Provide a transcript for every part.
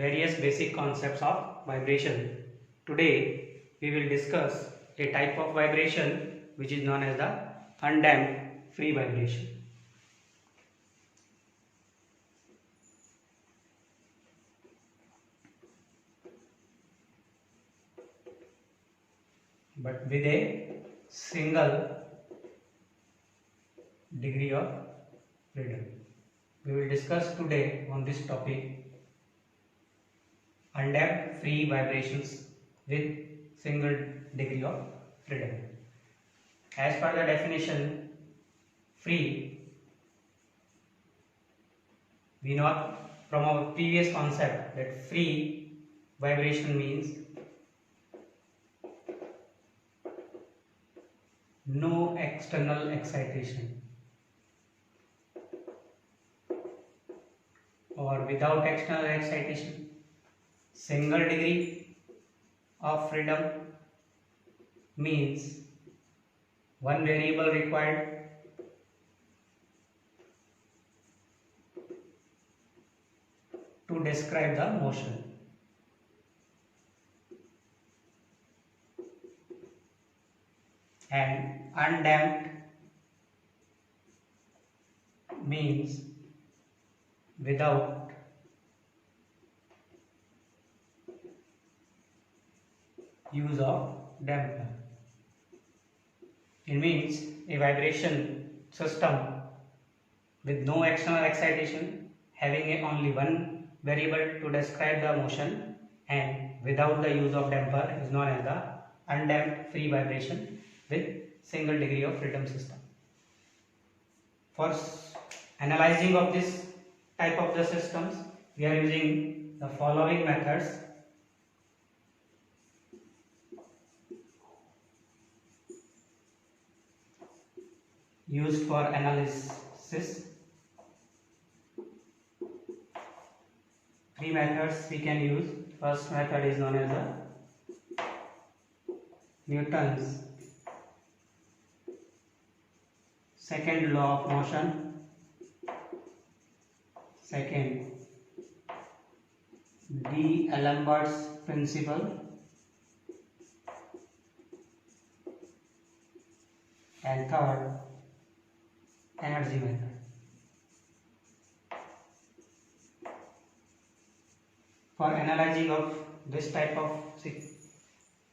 various basic concepts of vibration. Today we will discuss a type of vibration which is known as the undamped free vibration. But with a single degree of freedom. We will discuss today on this topic undamped free vibrations with single degree of freedom. As per the definition, free, we know from our previous concept that free vibration means no external excitation or without external excitation, single degree of freedom means one variable required to describe the motion. And undamped means without use of damper. It means a vibration system with no external excitation, having only one variable to describe the motion and without the use of damper is known as the undamped free vibration with single degree of freedom system. For analyzing of this type of the systems, we are using the following methods. Used for analysis. Three methods we can use. First method is known as the Newton's second law of motion. Second, D'Alembert's principle. And third, energy method. For analyzing of this type of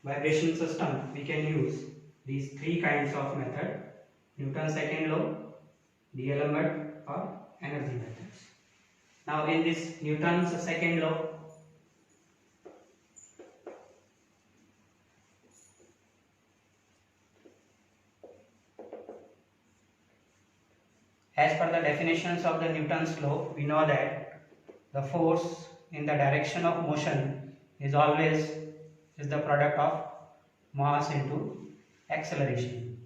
vibration system, we can use these three kinds of method: Newton's second law, D'Alembert, or energy methods. Now in this Newton's second law, as per the definitions of the Newton's law, we know that the force in the direction of motion is always the product of mass into acceleration.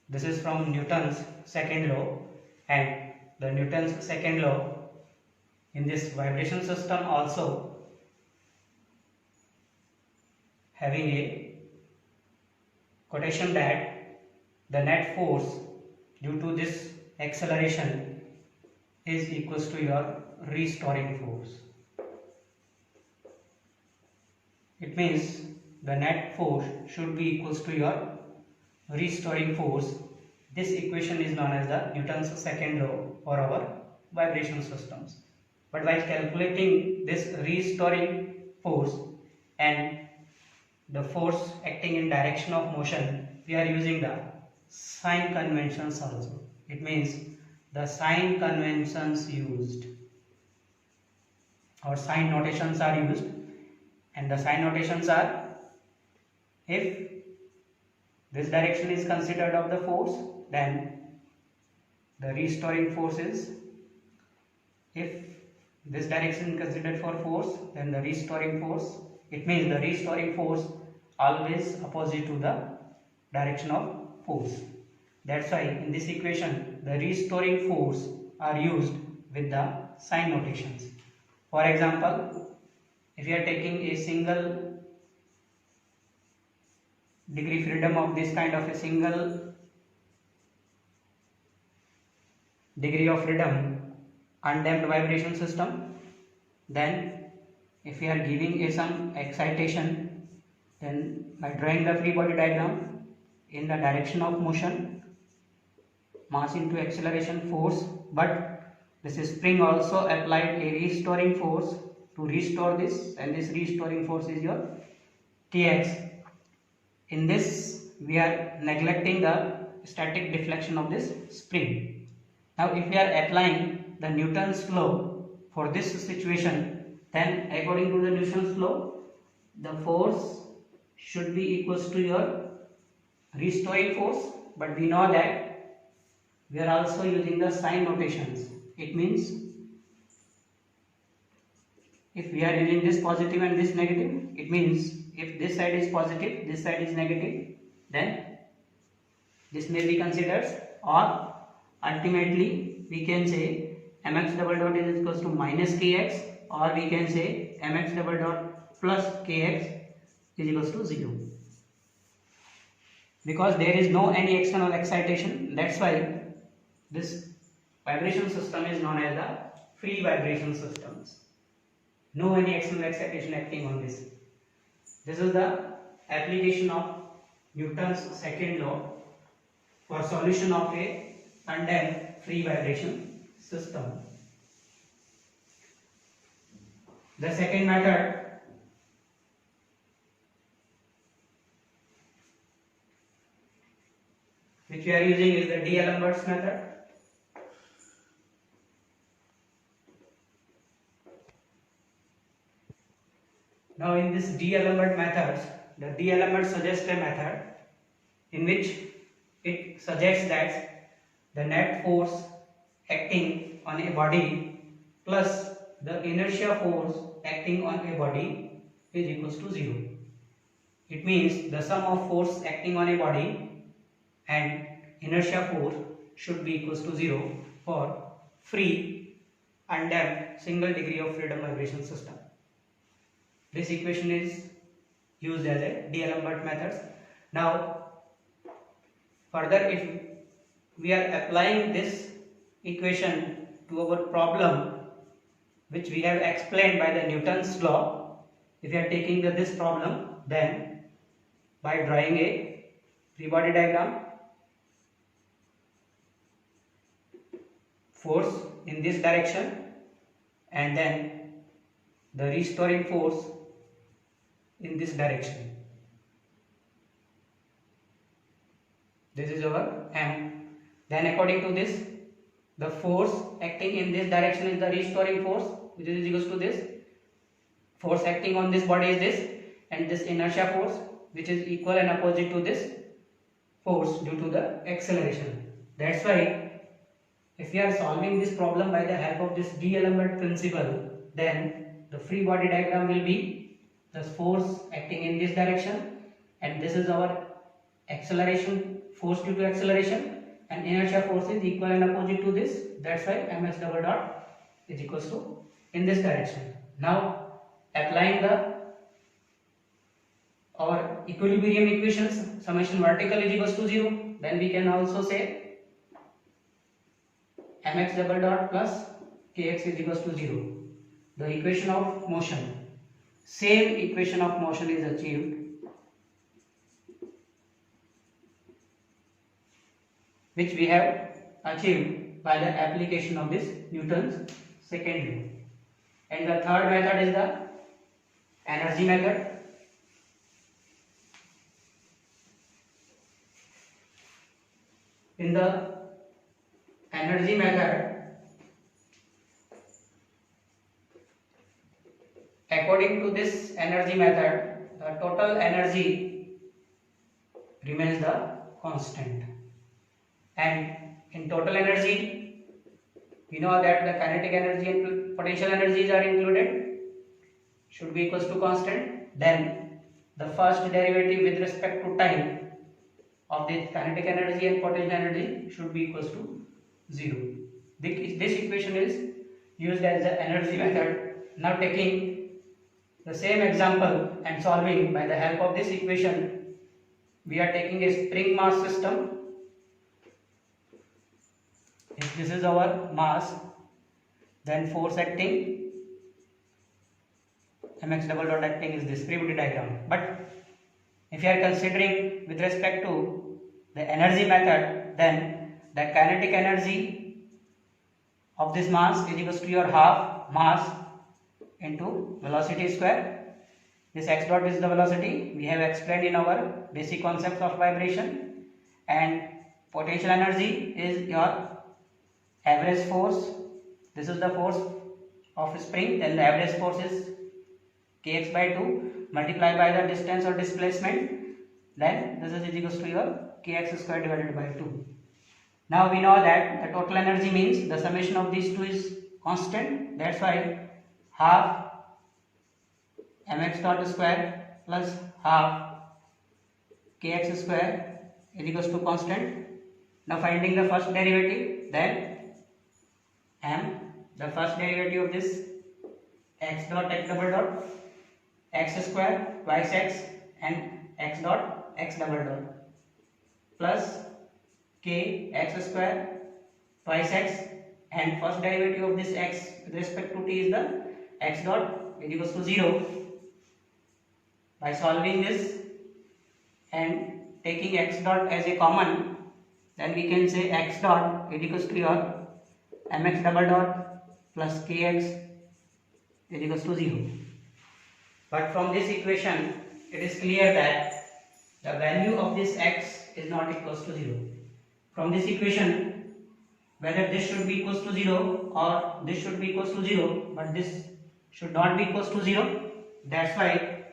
This is from Newton's second law, and the Newton's second law in this vibration system also having a quotation that the net force due to this acceleration is equals to your restoring force. It means the net force should be equals to your restoring force. This equation is known as the Newton's second law for our vibration systems. But while calculating this restoring force and the force acting in direction of motion, we are using the sign conventions also. It means the sign conventions used or sign notations are used, and the sign notations are: if this direction is considered of the force, then the restoring force is, if this direction is considered for force, then the restoring force, it means the restoring force always opposite to the direction of force. That's why in this equation the restoring force are used with the sign notations. For example, if you are taking a single degree freedom of this kind of a single degree of freedom undamped vibration system, then if we are giving a some excitation, then by drawing the free body diagram in the direction of motion, mass into acceleration force, but this spring also applied a restoring force to restore this, and this restoring force is your kx. In this we are neglecting the static deflection of this spring. Now if we are applying the Newton's law for this situation, then according to the Newton's law, the force should be equals to your restoring force, but we know that we are also using the sign notations. It means if we are using this positive and this negative, it means if this side is positive, this side is negative, then this may be considered, or ultimately we can say mx double dot is equals to minus kx, or we can say mx double dot plus kx is equals to 0. Because there is no any external excitation, that's why this vibration system is known as the free vibration systems. No any external excitation acting on this. This is the application of Newton's second law for solution of a undamped free vibration system. The second method which we are using is the D'Alembert's method. Now in this D'Alembert methods, the D'Alembert suggests a method in which it suggests that the net force acting on a body plus the inertia force acting on a body is equals to 0. It means the sum of force acting on a body and inertia force should be equals to 0 for free undamped single degree of freedom vibration system. This equation is used as a D'Alembert method. Now further, if we are applying this equation to our problem which we have explained by the Newton's law, if we are taking this problem, then by drawing a free body diagram, force in this direction and then the restoring force in this direction. This is our M. Then according to this, the force acting in this direction is the restoring force, which is equals to this. Force acting on this body is this, and this inertia force, which is equal and opposite to this force due to the acceleration. That's why if we are solving this problem by the help of this D'Alembert principle, then the free body diagram will be the force acting in this direction, and this is our acceleration force due to acceleration, and inertia force is equal and opposite to this. That's why mx double dot is equals to in this direction. Now applying our equilibrium equations, summation vertical is equals to 0, then we can also say mx double dot plus kx is equals to 0. The equation of motion, same equation of motion is achieved which we have achieved by the application of this Newton's second law. And the third method is the energy method. In the energy method, according to this energy method, the total energy remains the constant, and in total energy we know that the kinetic energy and potential energies are included, should be equals to constant. Then the first derivative with respect to time of the kinetic energy and potential energy should be equals to 0. This equation is used as the energy method. Now taking the same example and solving by the help of this equation, we are taking a spring mass system. If this is our mass, then force acting mx double dot acting is this free body diagram. But if you are considering with respect to the energy method, then the kinetic energy of this mass is equals to your half mass into velocity square. This x dot is the velocity we have explained in our basic concepts of vibration, and potential energy is your average force. This is the force of spring, then the average force is kx by 2 multiplied by the distance or displacement, then this is equals to your kx square divided by 2. Now we know that the total energy means the summation of these two is constant, that's why half mx dot square plus half kx square is equals to constant. Now finding the first derivative, then m, the first derivative of this x dot x double dot x square twice x and x dot x double dot plus k x square twice x, and first derivative of this x with respect to t is the x dot is equals to 0. By solving this and taking x dot as a common, then we can say x dot is equals to your mx double dot plus kx is equals to 0. But from this equation it is clear that the value of this x is not equals to 0. From this equation, whether this should be equals to 0 or this should be equals to 0, but this should not be equals to 0, that's why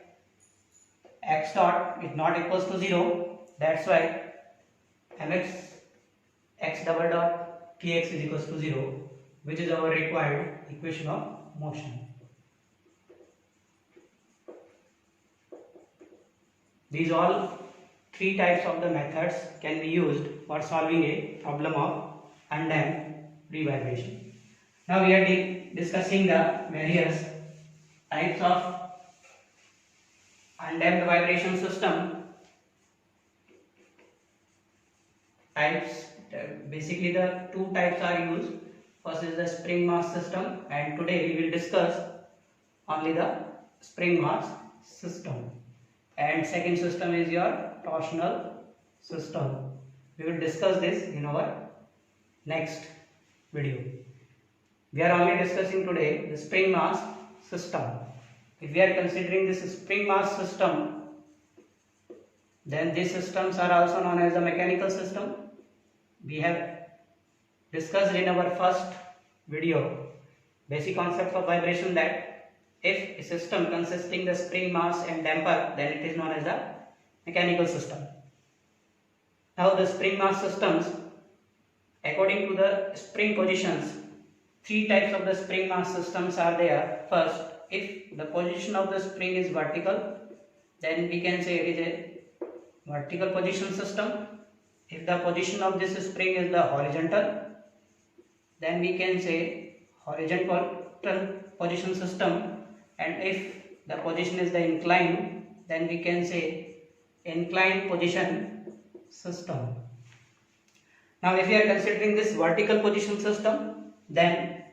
x dot is not equals to 0, that's why mx x double dot kx is equals to 0, which is our required equation of motion. These all three types of the methods can be used for solving a problem of undamped free vibration. Now we are discussing the various types of undamped vibration system. Basically the two types are used. First is the spring mass system, and today we will discuss only the spring mass system. And second system is your torsional system. We will discuss this in our next video. We are only discussing today the spring mass system. If we are considering this spring mass system, then these systems are also known as the mechanical system. We have discussed in our first video basic concepts of vibration that if a system consisting the spring mass and damper, then it is known as the mechanical system. Now the spring mass systems, according to the spring positions, three types of the spring mass systems are there. First, if the position of the spring is vertical, then we can say it is a vertical position system. If the position of this spring is the horizontal, then we can say horizontal position system. And if the position is the inclined, then we can say inclined position system. Now if we are considering this vertical position system, then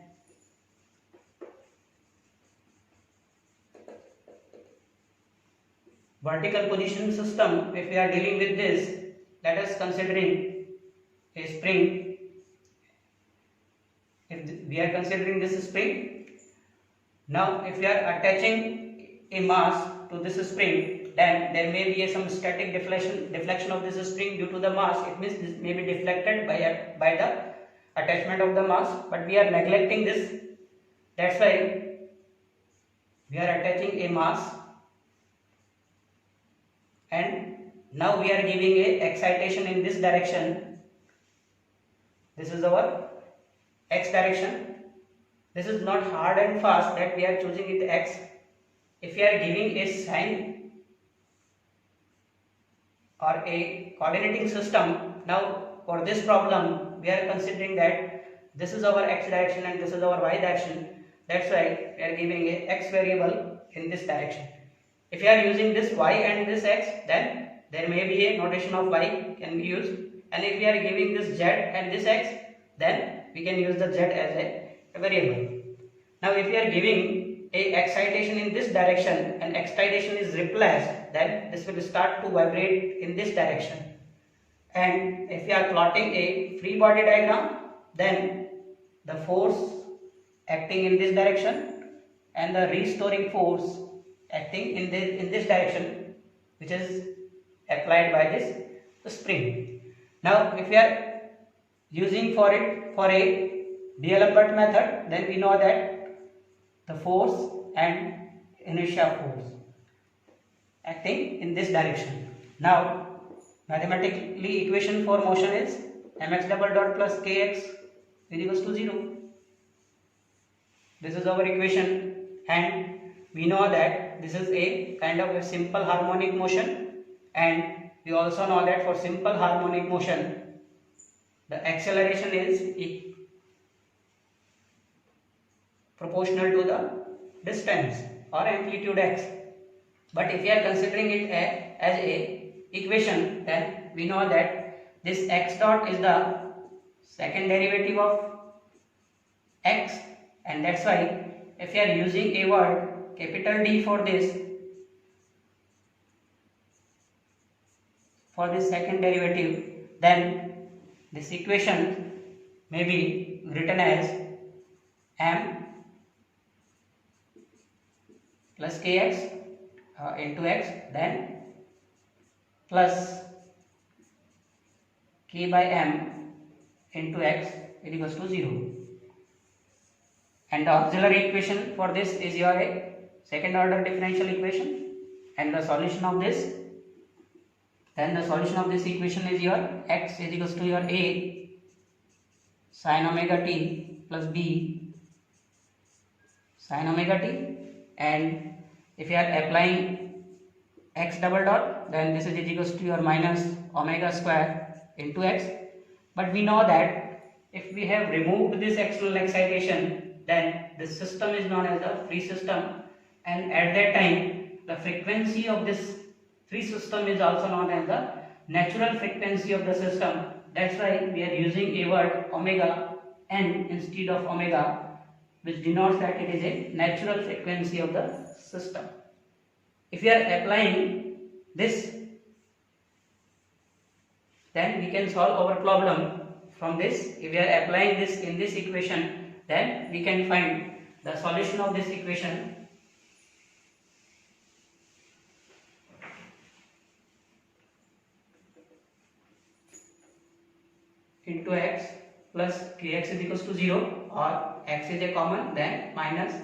vertical position system, if we are dealing with this, let us considering a spring. If we are considering this spring, now if we are attaching a mass to this spring, then there may be some static deflection of this spring due to the mass. It means this may be deflected by the attachment of the mass, but we are neglecting this. That's why we are attaching a mass, and now we are giving a excitation in this direction. This is our x direction. This is not hard and fast that we are choosing it x. If we are giving a sign or a coordinating system, now for this problem we are considering that this is our x direction and this is our y direction. That's why we are giving a x variable in this direction. If you are using this y and this x, then there may be a notation of y can be used, and if we are giving this z and this x, then we can use the z as a variable. Now if we are giving a excitation in this direction and excitation is replaced, then this will start to vibrate in this direction. And if we are plotting a free body diagram, then the force acting in this direction and the restoring force acting in this direction, which is applied by this spring. Now if we are using for a D'Alembert method, then we know that the force and inertia force acting in this direction. Now mathematically equation for motion is mx double dot plus kx is equals to 0. This is our equation, and we know that this is a kind of a simple harmonic motion, and we also know that for simple harmonic motion the acceleration is proportional to the distance or amplitude x. But if we are considering it as a equation, then we know that this x dot is the second derivative of x, and that's why if we are using a word capital D for this second derivative, then this equation may be written as m plus kx into x, then plus k by m into x is equals to 0. And the auxiliary equation for this is your second order differential equation, and the solution of this, then the solution of this equation is your x is equals to your a sin omega t plus b sin omega t, and if you are applying x double dot, then this is equals to your minus omega square into x. But we know that if we have removed this external excitation, then this system is known as the free system, and at that time the frequency of this free system is also known as the natural frequency of the system. That's why we are using a word omega n instead of omega, which denotes that it is a natural frequency of the system. If we are applying this, then we can solve our problem from this. If we are applying this in this equation, then we can find the solution of this equation. Into x plus kx is equals to 0, or x is a common, then minus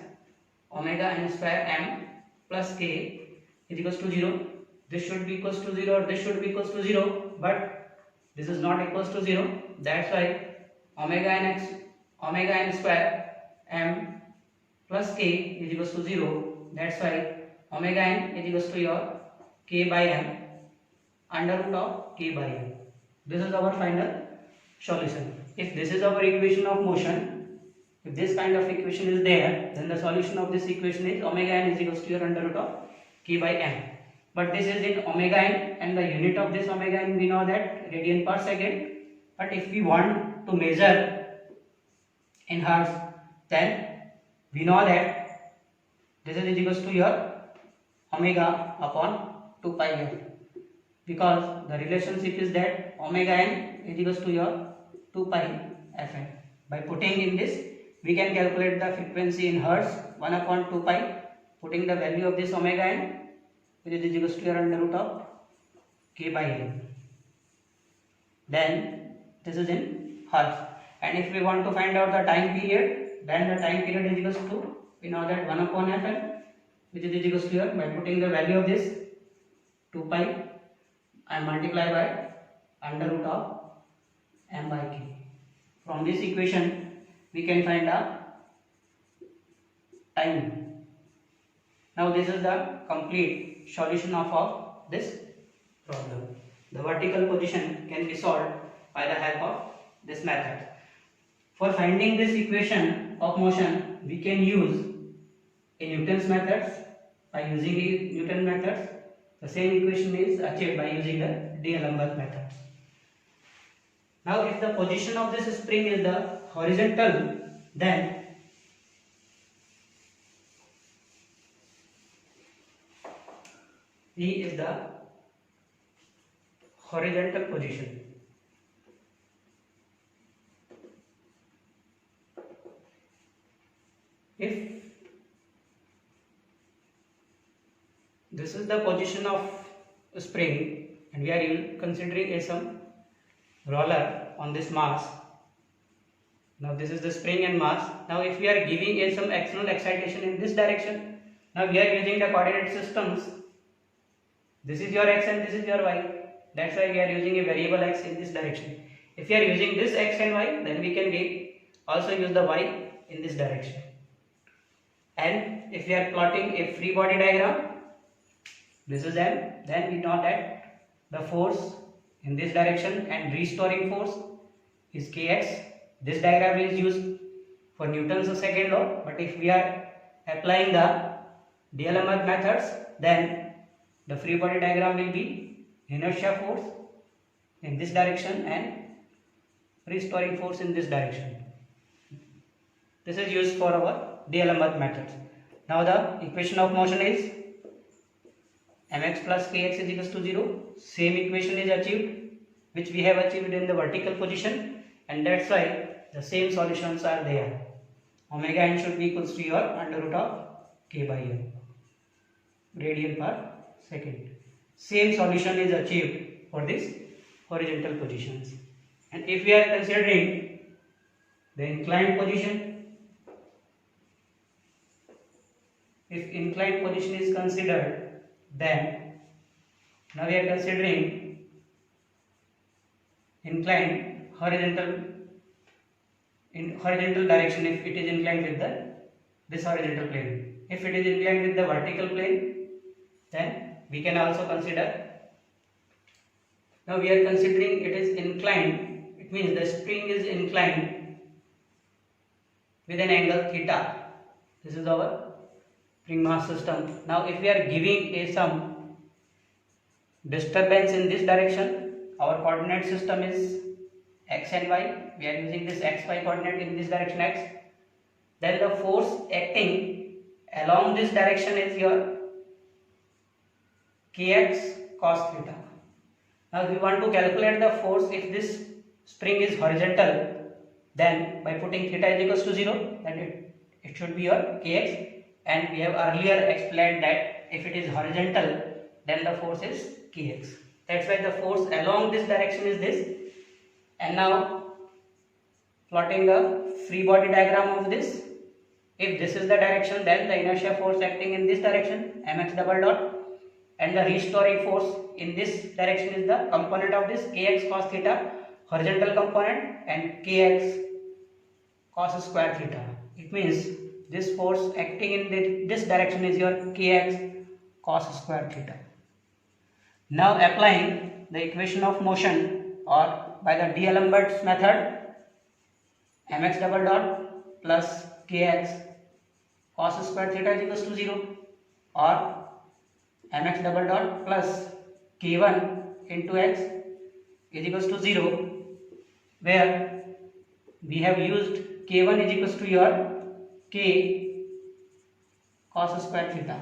omega n square m plus k is equals to 0. This should be equals to 0, or this should be equals to 0, but this is not equals to 0. That's why omega n square m plus k is equals to 0. That's why omega n is equals to your k by m under root of k by m. This is our final solution. If this is our equation of motion, if this kind of equation is there, then the solution of this equation is omega n is equals to your under root of k by m. But this is in omega n, and the unit of this omega n we know that radian per second. But if we want to measure in hertz, then we know that this is equals to your omega upon 2 pi m, because the relationship is that omega n is equals to your 2 pi fm. By putting in this, we can calculate the frequency in hertz 1 upon 2 pi, putting the value of this omega n, which is equals to your under root of k by m. Then this is in hertz. And if we want to find out the time period, then the time period is equals to, we know that 1 upon fm, which is equals to your, by putting the value of this 2 pi and multiply by under root of m by k. From this equation we can find the time. Now this is the complete solution of this problem. The vertical position can be solved by the help of this method. For finding this equation of motion, we can use a Newton's methods. By using the Newton methods, the same equation is achieved by using the D'Alembert methods. Now if the position of this spring is the horizontal, then E is the horizontal position. If this is the position of a spring and we are considering a some roller on this mass, now this is the spring and mass. Now if we are giving a some external excitation in this direction, now we are using the coordinate systems. This is your x and this is your y. That's why we are using a variable x in this direction. If we are using this x and y, then we can also use the y in this direction. And if we are plotting a free body diagram, this is M, then we know that the force in this direction and restoring force is Kx. This diagram is used for Newton's second law, but if we are applying the D'Alembert methods, then the free body diagram will be inertia force in this direction and restoring force in this direction. This is used for our D'Alembert methods. Now the equation of motion is mx plus kx is equals to 0. Same equation is achieved which we have achieved in the vertical position, and that's why the same solutions are there. Omega n should be equals to your under root of k by m radian per second. Same solution is achieved for this horizontal positions. And if we are considering the inclined position, if inclined position is considered, then now we are considering inclined horizontal in horizontal direction. If it is inclined with this horizontal plane, if it is inclined with the vertical plane, then we can also consider. Now we are considering it is inclined. It means the spring is inclined with an angle theta. This is our spring mass system. Now if we are giving some disturbance in this direction, our coordinate system is x and y. We are using this xy coordinate in this direction x. Then the force acting along this direction is your kx cos theta. Now if we want to calculate the force if this spring is horizontal, then by putting theta is equals to 0, then it should be your kx. And we have earlier explained that if it is horizontal, then the force is kx. That's why the force along this direction is this. And now plotting the free body diagram of this. If this is the direction, then the inertia force acting in this direction, mx double dot, and the restoring force in this direction is the component of this kx cos theta, horizontal component, and kx cos square theta. It means this force acting in this direction is your kx cos square theta. Now applying the equation of motion, or by the D'Alembert's method, mx double dot plus kx cos square theta is equals to 0, or mx double dot plus k1 into x is equals to 0, where we have used k1 is equals to your k cos square theta.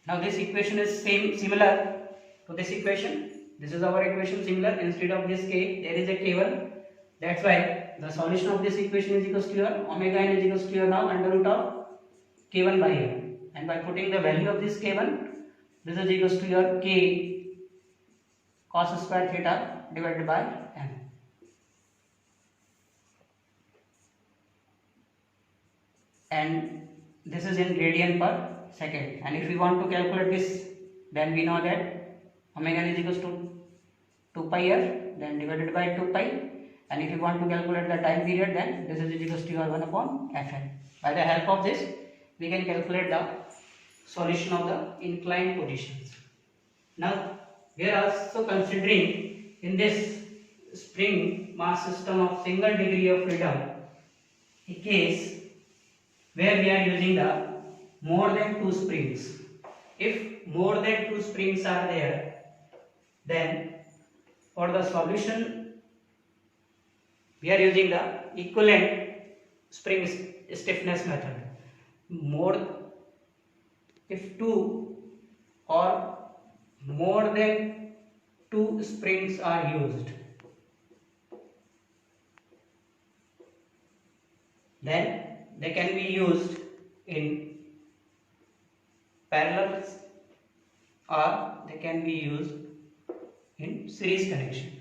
Now this equation is similar to this equation. This is our equation similar. Instead of this k, there is a k1. That's why the solution of this equation is equals to your omega n is equals to your now under root of k1 by m. And by putting the value of this k1, this is equals to your k cos square theta divided by m. And this is in radian per second. And if we want to calculate this, then we know that omega is equals to 2 pi r, then divided by 2 pi. And if you want to calculate the time period, then this is equals to your 1 upon fn. By the help of this, we can calculate the solution of the inclined positions. Now we are also considering in this spring mass system of single degree of freedom a case where we are using the more than 2 springs. If more than 2 springs are there, then for the solution we are using the equivalent spring stiffness method. If 2 or more than 2 springs are used, then they can be used in parallel or they can be used in series connection.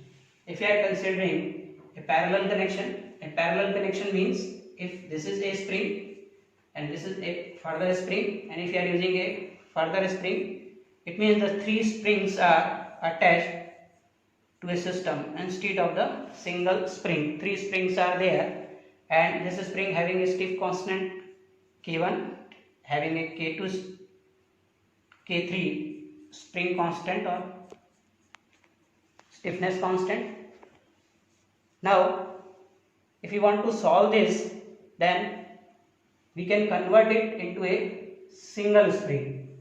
If you are considering a parallel connection means if this is a spring and this is a further spring, and if you are using a further spring, it means the 3 springs are attached to a system instead of the single spring. 3 springs are there, and this spring having a stiff constant K1, having a K2, K3 spring constant or stiffness constant. Now if you want to solve this, then we can convert it into a single spring.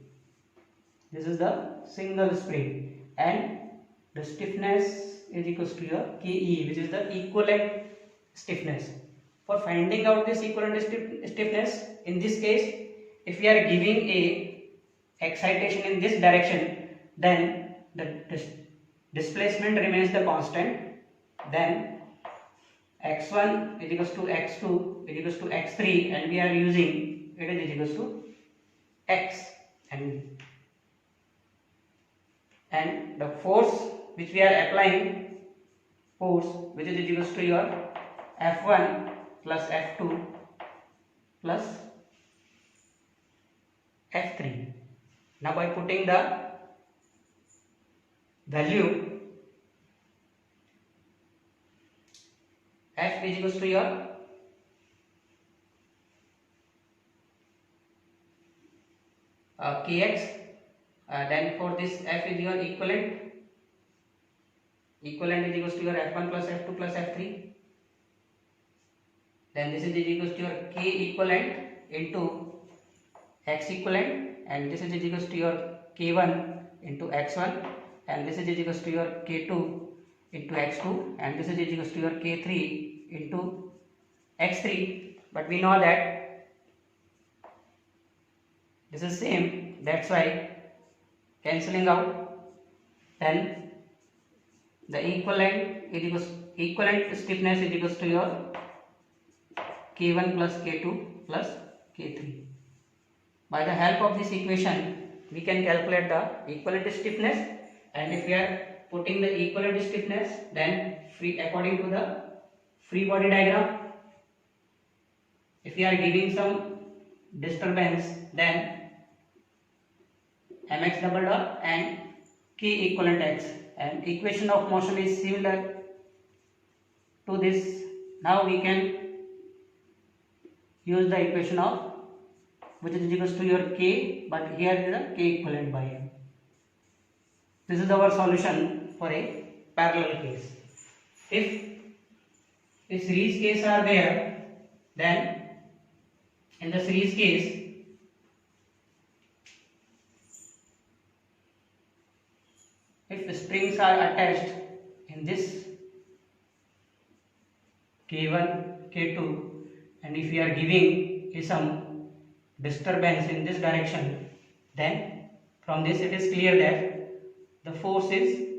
This is the single spring, and the stiffness is equals to your Ke, which is the equivalent stiffness. For finding out this equivalent stiffness, in this case, if we are giving a excitation in this direction, then the displacement remains the constant. Then x1 is equals to x2 is equals to x3, and we are using it is equals to x, and the force which we are applying, which is equals to your F1 plus F2 plus F3. Now by putting the value, F is equals to your Kx, then for this F is your equivalent is equals to your F1 plus F2 plus F3, then this is equals to your K equivalent into X equivalent, and this is equals to your K1 into X1, and this is equals to your K2 into X2, and this is equals to your K3 into X3. But we know that this is same, that's why cancelling out, then the equivalent stiffness is equals to your K1 plus K2 plus K3. By the help of this equation, we can calculate the equivalent stiffness, and if we are putting the equivalent stiffness, then according to the free body diagram, if we are giving some disturbance, then mx double dot and k equivalent x, and equation of motion is similar to this. Now we can use the equation of which is equals to your k, but here is the k equivalent by m. This is our solution for a parallel case. If series case are there, then in the series case, if the springs are attached in this K1, K2, and if we are giving some disturbance in this direction, then from this it is clear that the force is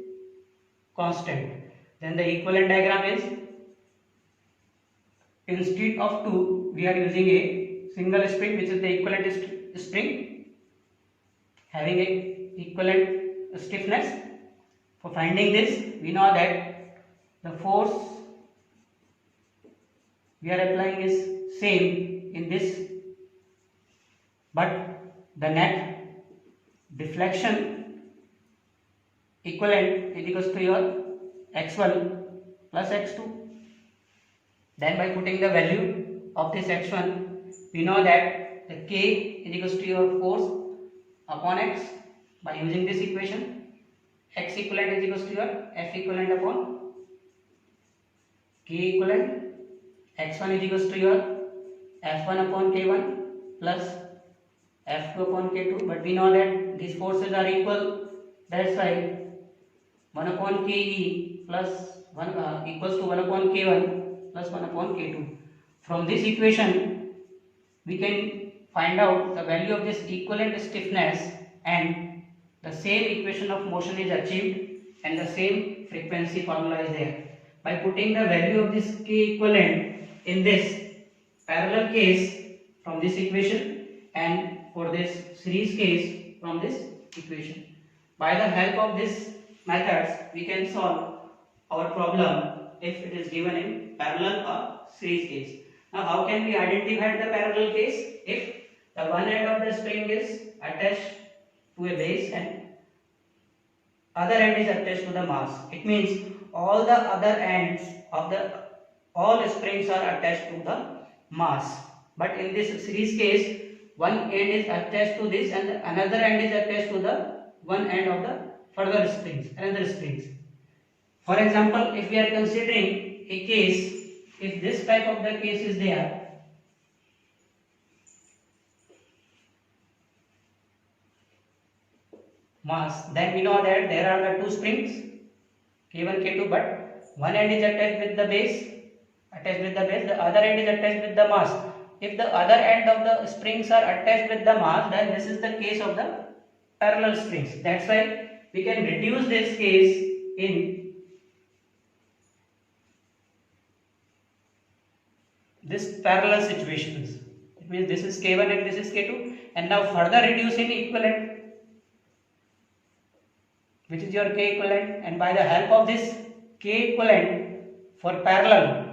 constant. Then the equivalent diagram is, instead of 2 we are using a single spring, which is the equivalent spring having a equivalent stiffness. For finding this, we know that the force we are applying is same in this, but the net deflection equivalent is equals to your x1 plus x2. Then by putting the value of this x1, we know that the k is equals to your force upon x by using this equation. X equivalent is equals to your F equivalent upon K equivalent. X1 is equals to your F1 upon K1 plus F2 upon K2. But we know that these forces are equal. That's why 1 upon Ke plus 1 equals to 1 upon K1 plus 1 upon K2. From this equation, we can find out the value of this equivalent stiffness and the same equation of motion is achieved and the same frequency formula is there. By putting the value of this K equivalent in this parallel case from this equation and for this series case from this equation. By the help of this methods we can solve our problem if it is given in parallel or series case. Now how can we identify the parallel case? If the one end of the spring is attached to a base and other end is attached to the mass. It means all the other ends of all springs are attached to the mass. But in this series case, one end is attached to this and another end is attached to the one end of the further springs, another springs. For example, if we are considering a case, if this type of the case is there, mass, then we know that there are the two springs K1, K2, but one end is attached with the base, the other end is attached with the mass. If the other end of the springs are attached with the mass, then this is the case of the parallel springs. That's why we can reduce this case in this parallel situations. It means this is K1 and this is K2, and now further reducing equivalent, which is your K equivalent, and by the help of this K equivalent for parallel,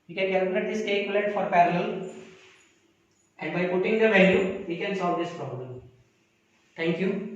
we can calculate this K equivalent for parallel, and by putting the value we can solve this problem. Thank you.